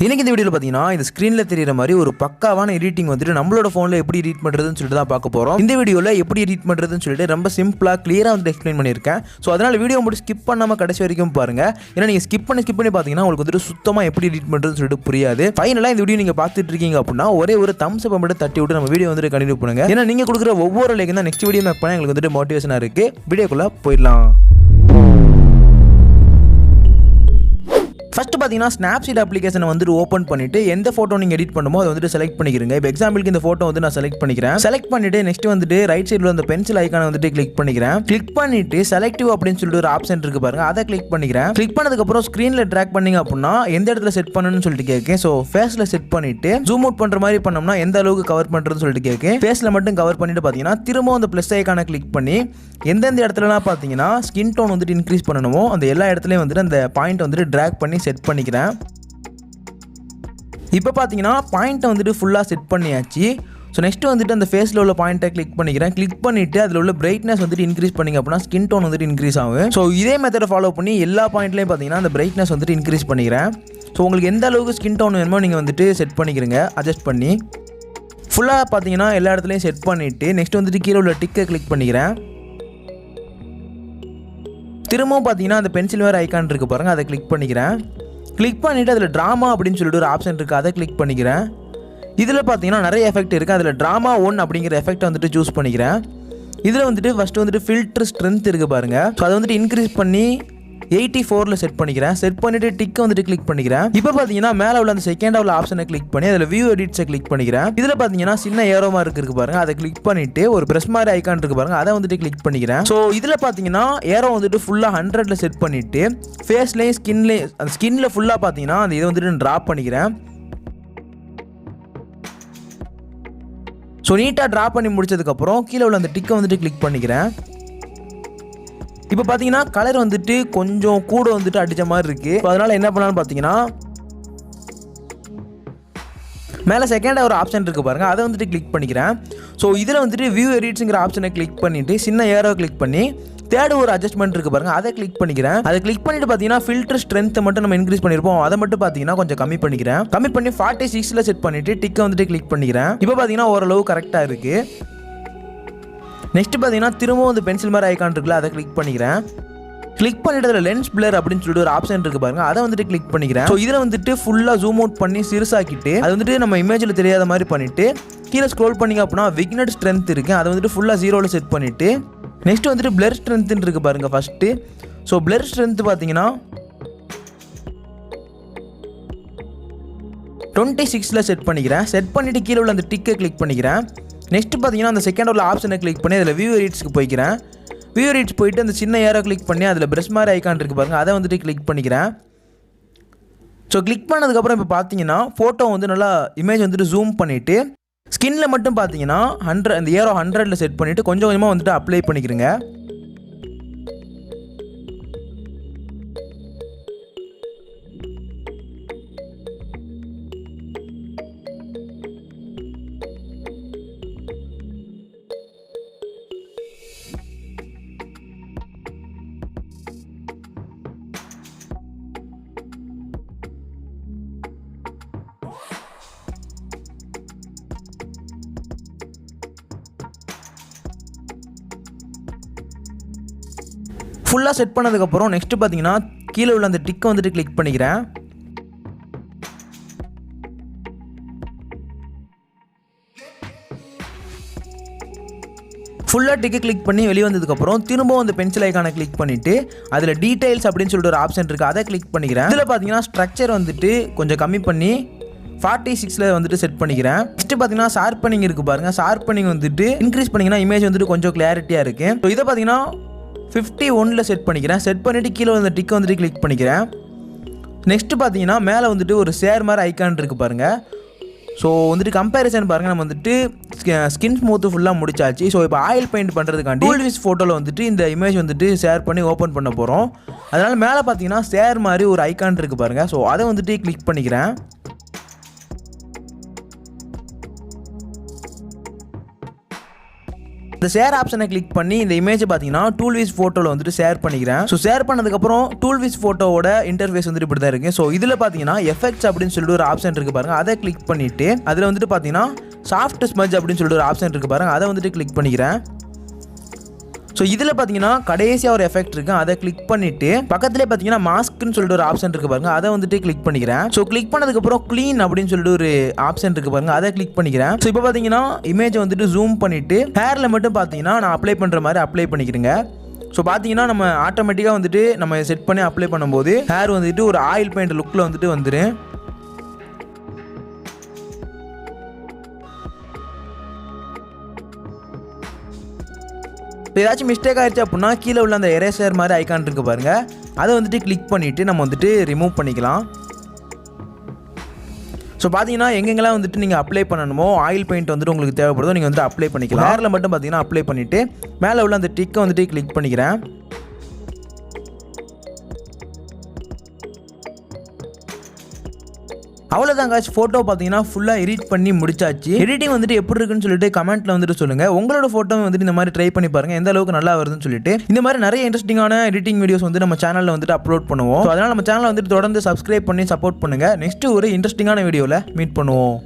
இன்னைக்கு இந்த வீடியோவில் பார்த்தீங்கன்னா இந்த ஸ்க்ரீனில் தெரியுற மாதிரி ஒரு பக்காவான எடிட்டிங் வந்துட்டு நம்மளோட ஃபோனில் எப்படி எடிட் பண்ணுறதுன்னு சொல்லிட்டு தான் பார்க்க போகிறோம். இந்த வீடியோவில் எப்படி எடிட் பண்ணுறதுன்னு சொல்லிட்டு ரொம்ப சிம்பிளாக கிளியராக வந்து எக்ஸ்பிளைன் பண்ணியிருக்கேன். ஸோ அதனால் வீடியோ மட்டும் ஸ்கிப் பண்ணாமல் கடைசி வரைக்கும் பாருங்கள். ஏன்னா நீங்கள் ஸ்கிப் பண்ணி பார்த்தீங்கன்னா உங்களுக்கு வந்துட்டு சுத்தமாக எப்படி எடிட் பண்ணுறதுன்னு சொல்லிட்டு புரியாது. ஃபைனலாக இந்த வீடியோ நீங்கள் பார்த்துட்டு இருக்கீங்க அப்படின்னா ஒரே ஒரு தம்ஸ் அப் மட்டும் தட்டி விட்டு நம்ம வீடியோ வந்துட்டு கண்டினியூ பண்ணுங்கள். ஏன்னா நீங்கள் கொடுக்குற ஒவ்வொரு லைக்கும் தான் நெக்ஸ்ட் வீடியோ மேக் பண்ண எங்களுக்கு வந்துட்டு மோட்டிவேஷனாக இருக்குது. வீடியோக்குள்ளே போயிடலாம். ஃபஸ்ட்டு பார்த்தீங்கன்னா ஸ்னாப்சீட் அப்ளிகேஷனை வந்துட்டு ஓப்பன் பண்ணிவிட்டு எந்த ஃபோட்டோ நீங்கள் எடிட் பண்ணுமோ அதை வந்துட்டு செலக்ட் பண்ணிக்கிறீங்க. இப்போ எக்ஸாம்பிளுக்கு இந்த ஃபோட்டோ வந்து நான் செலக்ட் பண்ணிக்கிறேன். செலக்ட் பண்ணிவிட்டு நெக்ஸ்ட் வந்துட்டு ரைட் சைடில் அந்த பென்சில் ஐக்கானை வந்துட்டு கிளிக் பண்ணிக்கிறேன். கிளிக் பண்ணிவிட்டு செலக்டிவ் அப்படின்னு சொல்லிட்டு ஒரு ஆப்ஷன் இருக்குது பாருங்க, அதை கிளிக் பண்ணிக்கிறேன். கிளிக் பண்ணதுக்கப்புறம் ஸ்க்ரீனில் ட்ராக் பண்ணிங்க அப்படின்னா எந்த இடத்துல செட் பண்ணணும்னு சொல்லிட்டு கேட்கேன். ஸோ ஃபேஸில் செட் பண்ணிவிட்டு ஜூம் அவுட் பண்ணுற மாதிரி பண்ணோம்னா எந்த அளவுக்கு கவர் பண்ணுறதுன்னு சொல்லிட்டு கேட்கேன். ஃபேஸில் மட்டும் கவர் பண்ணிட்டு பார்த்தீங்கன்னா திரும்ப அந்த ப்ளஸ் ஐக்கானை கிளிக் பண்ணி எந்தெந்த இடத்துலலாம் பார்த்தீங்கன்னா ஸ்கின் டோன் வந்துட்டு இன்க்ரீஸ் பண்ணணுமோ அந்த எல்லா இடத்துலையும் வந்துட்டு அந்த பாயிண்ட் வந்துட்டு ட்ராக் பண்ணி செட் பண்ணிக்கிறேன். இப்போ பார்த்தீங்கன்னா பாயிண்ட்டை வந்துட்டு ஃபுல்லாக செட் பண்ணியாச்சு. ஸோ நெக்ஸ்ட்டு வந்துட்டு அந்த ஃபேஸில் உள்ள பாயிண்ட்டை கிளிக் பண்ணிக்கிறேன். கிளிக் பண்ணிவிட்டு அதில் உள்ள பிரைட்னஸ் வந்துட்டு இன்க்ரீஸ் பண்ணிங்க அப்படின்னா ஸ்கின் டோன் வந்துட்டு இன்க்ரீஸ் ஆகும். ஸோ இதே மெத்தடை ஃபாலோ பண்ணி எல்லா பாயிண்ட்லேயும் பார்த்தீங்கன்னா அந்த பிரைட்னஸ் வந்துட்டு இன்க்ரீஸ் பண்ணிக்கிறேன். ஸோ உங்களுக்கு எந்த அளவுக்கு ஸ்கின் டோன் வேணுமோ நீங்கள் வந்துட்டு செட் பண்ணிக்கிறீங்க, அட்ஜஸ்ட் பண்ணி. ஃபுல்லாக பார்த்தீங்கன்னா எல்லா இடத்துலையும் செட் பண்ணிவிட்டு நெக்ஸ்ட் வந்துட்டு கீழே உள்ள டிக்கை கிளிக் பண்ணிக்கிறேன். திரும்பவும் பார்த்தீங்கன்னா அந்த பென்சில் வேறு ஐக்கான் இருக்குது பாருங்கள், அதை கிளிக் பண்ணிக்கிறேன். கிளிக் பண்ணிவிட்டு அதில் ட்ராமா அப்படின்னு சொல்லிட்டு ஒரு ஆப்ஷன் இருக்குது, அதை கிளிக் பண்ணிக்கிறேன். இதில் பார்த்தீங்கன்னா நிறைய எஃபெக்ட் இருக்குது. அதில் ட்ராமா 1 அப்படிங்கிற எஃபெக்ட்டை வந்துட்டு சூஸ் பண்ணிக்கிறேன். இதில் வந்துட்டு ஃபஸ்ட்டு வந்துட்டு ஃபில்டர் ஸ்ட்ரென்த் இருக்குது பாருங்கள். ஸோ அதை வந்துட்டு இன்க்ரீஸ் பண்ணி 84ல் செட் பண்ணிக்கிறேன். செட் பண்ணிவிட்டு டிக்கை வந்துட்டு கிளிக் பண்ணிக்கிறேன். இப்போ பார்த்தீங்கன்னா மேலே உள்ள அந்த செகண்ட் உள்ள ஆப்ஷனை கிளிக் பண்ணி அதில் வியூ எடிட்ஸை கிளிக் பண்ணிக்கிறேன். இதில் பார்த்தீங்கன்னா சின்ன ஏரோ மாதிரி இருக்குது பாருங்கள், அதை கிளிக் பண்ணிவிட்டு ஒரு ப்ரெஸ் மாதிரி ஐக்கான் இருக்குது பாருங்கள், அதை வந்துட்டு கிளிக் பண்ணிக்கிறேன். ஸோ இதில் பார்த்தீங்கன்னா ஏரோ வந்துட்டு ஃபுல்லாக 100ல் செட் பண்ணிவிட்டு ஃபேஸ்லேயும் ஸ்கின்லேயும் அந்த ஸ்கின்னில் ஃபுல்லாக பார்த்தீங்கன்னா அந்த இதை வந்துட்டு ட்ராப் பண்ணிக்கிறேன். ஸோ நீட்டாக ட்ராப் பண்ணி முடிச்சதுக்கப்புறம் கீழே உள்ள அந்த டிக்கை வந்துட்டு கிளிக் பண்ணிக்கிறேன். இப்போ பார்த்தீங்கன்னா கலர் வந்துட்டு கொஞ்சம் கூட வந்துட்டு அடித்த மாதிரி இருக்குது. ஸோ அதனால் என்ன பண்ணலான்னு பார்த்தீங்கன்னா மேலே செகண்டாக ஒரு ஆப்ஷன் இருக்குது பாருங்கள், அதை வந்துட்டு கிளிக் பண்ணிக்கிறேன். ஸோ இதில் வந்துட்டு வியூ எடிட்ஸுங்கிற ஆப்ஷனை கிளிக் பண்ணிவிட்டு சின்ன ஏரோ கிளிக் பண்ணி தேர்டு ஒரு அட்ஜஸ்ட்மெண்ட் இருக்குது பாருங்கள், அதை கிளிக் பண்ணிக்கிறேன். அதை கிளிக் பண்ணிட்டு பார்த்தீங்கன்னா ஃபில்டர் ஸ்ட்ரென்த்தை மட்டும் நம்ம இன்க்ரீஸ் பண்ணியிருப்போம், அதை மட்டும் பார்த்தீங்கன்னா கொஞ்சம் கம்மி பண்ணிக்கிறேன். கம்மி பண்ணி 46ல் செட் பண்ணிவிட்டு டிக்கை வந்துட்டு கிளிக் பண்ணிக்கிறேன். இப்போ பார்த்தீங்கன்னா ஓரளவு கரெக்டாக இருக்குது. நெக்ஸ்ட் பார்த்தீங்கன்னா திரும்பவும் அந்த பென்சில் மாதிரி ஐக்கான் இருக்குல்ல, அதை கிளிக் பண்ணிக்கிறேன். கிளிக் பண்ணிட்டு அதில் லென்ஸ் பிளர் அப்படின்னு சொல்லிட்டு ஒரு ஆப்ஷன் இருக்குது பாருங்க, அதை வந்துட்டு கிளிக் பண்ணிக்கிறேன். ஸோ இதில் வந்துட்டு ஃபுல்லாக ஜூம் அவுட் பண்ணி சிறுசாக்கிட்டு அது வந்துட்டு நம்ம இமேஜில் தெரியாத மாதிரி பண்ணிவிட்டு கீழே ஸ்க்ரோல் பண்ணிங்க அப்படின்னா விக்னட் ஸ்ட்ரென்த் இருக்குது, அதை வந்துட்டு ஃபுல்லாக 0ல் செட் பண்ணிவிட்டு நெக்ஸ்ட் வந்துட்டு பிளர் ஸ்ட்ரென்த்துன்னு இருக்குது பாருங்கள் ஃபஸ்ட்டு. ஸோ பிளர் ஸ்ட்ரென்த் பார்த்தீங்கன்னா 26ல் செட் பண்ணிக்கிறேன். செட் பண்ணிவிட்டு கீழே உள்ள அந்த டிக்கை கிளிக் பண்ணிக்கிறேன். நெக்ஸ்ட்டு பார்த்தீங்கன்னா அந்த செகண்ட் உள்ள ஆப்ஷனை கிளிக் பண்ணி அதில் வியூ எடிட்ஸ்க்கு போய்க்கிறேன். வியூ எடிட்ஸ் போயிட்டு அந்த சின்ன ஏரோ கிளிக் பண்ணி அதில் ப்ரெஷ் மாதிரி ஐக்கான் இருக்குது பாருங்கள், அதை வந்துட்டு கிளிக் பண்ணிக்கிறேன். ஸோ கிளிக் பண்ணதுக்கப்புறம் இப்போ பார்த்தீங்கன்னா ஃபோட்டோ வந்து நல்லா இமேஜ் வந்துட்டு ஜூம் பண்ணிவிட்டு ஸ்கின்னில் மட்டும் பார்த்தீங்கன்னா 100 அந்த ஏரோ 100ல் செட் பண்ணிவிட்டு கொஞ்சம் கொஞ்சமாக வந்துட்டு அப்ளை பண்ணிக்கிறேங்க. ஃபுல்லாக செட் பண்ணதுக்கப்புறம் நெக்ஸ்ட்டு பார்த்தீங்கன்னா கீழே உள்ள அந்த டிக்கை வந்துட்டு கிளிக் பண்ணிக்கிறேன். ஃபுல்லாக டிக்கை கிளிக் பண்ணி வெளியே வந்ததுக்கப்புறம் திரும்பவும் அந்த பென்சில் ஐக்கானை கிளிக் பண்ணிவிட்டு அதில் டீடைல்ஸ் அப்படின்னு சொல்லிட்டு ஒரு ஆப்ஷன் இருக்குது, அதை கிளிக் பண்ணிக்கிறேன். இதில் பார்த்தீங்கன்னா ஸ்ட்ரக்சர் வந்துட்டு கொஞ்சம் கம்மி பண்ணி 46ல் வந்துட்டு செட் பண்ணிக்கிறேன். நெக்ஸ்ட்டு பார்த்தீங்கன்னா ஷார்ப்பனிங் இருக்குது பாருங்கள், ஷார்ப்பனிங் வந்துட்டு இன்க்ரீஸ் பண்ணிங்கன்னா இமேஜ் வந்துட்டு கொஞ்சம் கிளாரிட்டியாக இருக்குது. ஸோ இதை பார்த்தீங்கன்னா 51ல் செட் பண்ணிக்கிறேன். செட் பண்ணிவிட்டு கீழே வந்து டிக்கை வந்துட்டு கிளிக் பண்ணிக்கிறேன். நெக்ஸ்ட்டு பார்த்தீங்கன்னா மேலே வந்துட்டு ஒரு ஷேர் மாதிரி ஐக்கான் இருக்குது பாருங்கள். ஸோ வந்துட்டு கம்பேரிசன் பாருங்கள், நம்ம வந்துட்டு ஸ்கின் ஸ்மூத்து ஃபுல்லாக முடிச்சாச்சு. ஸோ இப்போ ஆயில் பெயிண்ட் பண்ணுறதுக்காண்டி டூல்விஸ் ஃபோட்டோவில் வந்துட்டு இந்த இமேஜ் வந்துட்டு ஷேர் பண்ணி ஓப்பன் பண்ண போகிறோம். அதனால் மேலே பார்த்தீங்கன்னா ஷேர் மாதிரி ஒரு ஐக்கான் இருக்குது பாருங்கள். ஸோ அதை வந்துட்டு கிளிக் பண்ணிக்கிறேன். இந்த ஷேர் ஆப்ஷனை கிளிக் பண்ணி இந்த இமேஜ் பார்த்தீங்கன்னா டூல் வித் ஃபோட்டோவில் வந்துட்டு ஷேர் பண்ணிக்கிறேன். ஸோ ஷேர் பண்ணதுக்கப்புறம் டூல் வித் ஃபோட்டோவோட இன்டர்ஃபேஸ் வந்துட்டு இப்படி தான் இருக்கு. ஸோ இதில் பார்த்தீங்கன்னா எஃபெக்ட்ஸ் அப்படின்னு சொல்லிட்டு ஒரு ஆப்ஷன் இருக்கு பாருங்க, அதை கிளிக் பண்ணிட்டு அதில் வந்துட்டு பார்த்தீங்கன்னா சாஃப்ட் ஸ்மஜ் அப்படின்னு சொல்லிட்டு ஒரு ஆப்ஷன் இருக்கு பாருங்க, அதை வந்துட்டு கிளிக் பண்ணிக்கிறேன். ஸோ இதில் பார்த்தீங்கன்னா கடைசியாக ஒரு எஃபெக்ட் இருக்குது, அதை கிளிக் பண்ணிவிட்டு பக்கத்துலேயே பார்த்தீங்கன்னா மாஸ்க்னு சொல்லிட்டு ஒரு ஆப்ஷன் இருக்குது பாருங்க, அதை வந்துட்டு கிளிக் பண்ணிக்கிறேன். ஸோ கிளிக் பண்ணதுக்கப்புறம் க்ளீன் அப்படின்னு சொல்லிட்டு ஒரு ஆப்ஷன் இருக்குது பாருங்க, அதை கிளிக் பண்ணிக்கிறேன். ஸோ இப்போ பார்த்தீங்கன்னா இமேஜை வந்துட்டு ஜூம் பண்ணிவிட்டு ஹேரில் மட்டும் பார்த்தீங்கன்னா நான் அப்ளை பண்ணுற மாதிரி அப்ளை பண்ணிக்கிறேங்க. ஸோ பார்த்தீங்கன்னா நம்ம ஆட்டோமேட்டிக்காக வந்துட்டு நம்ம செட் பண்ணி அப்ளை பண்ணும்போது ஹேர் வந்துட்டு ஒரு ஆயில் பெயிண்ட் லுக்கில் வந்துட்டு வந்துடும். இப்போ ஏதாச்சும் மிஸ்டேக் ஆயிடுச்சு அப்படின்னா கீழே உள்ள அந்த எரேசர் மாதிரி ஐக்கான் இருக்கு பாருங்க, அதை வந்துட்டு கிளிக் பண்ணிவிட்டு நம்ம வந்துட்டு ரிமூவ் பண்ணிக்கலாம். ஸோ பார்த்தீங்கன்னா எங்கெங்கெல்லாம் வந்துட்டு நீங்கள் அப்ளை பண்ணணுமோ ஆயில் பெயிண்ட் வந்துட்டு உங்களுக்கு தேவைப்படுதோ நீங்கள் வந்துட்டு அப்ளை பண்ணிக்கலாம். ஹேரில் மட்டும் பார்த்தீங்கன்னா அப்ளை பண்ணிவிட்டு மேலே உள்ள அந்த டிக்கை வந்துட்டு கிளிக் பண்ணிக்கிறேன். அவ்வளோதாங்க, ஃபோட்டோ பார்த்தீங்கன்னா ஃபுல்லாக எடிட் பண்ணி முடிச்சாச்சு. எடிட்டிங் வந்துட்டு எப்படி இருக்குன்னு சொல்லிட்டு கமெண்ட்டில் வந்துட்டு சொல்லுங்கள். உங்களோட ஃபோட்டோ வந்துட்டு இந்த மாதிரி ட்ரை பண்ணி பாருங்கள் எந்த அளவுக்கு நல்லா வருதுன்னு சொல்லிட்டு. இந்த மாதிரி நிறைய இன்ட்ரெஸ்டிங்கான எடிட்டிங் வீடியோஸ் வந்து நம்ம சேனலில் வந்துட்டு அப்லோட் பண்ணுவோம். அதனால் நம்ம சேனலை வந்துட்டு தொடர்ந்து சப்ஸ்கிரைப் பண்ணி சப்போர்ட் பண்ணுங்கள். நெக்ஸ்ட் ஒரு இன்ட்ரெஸ்டிங்கான வீடியோவில் மீட் பண்ணுவோம்.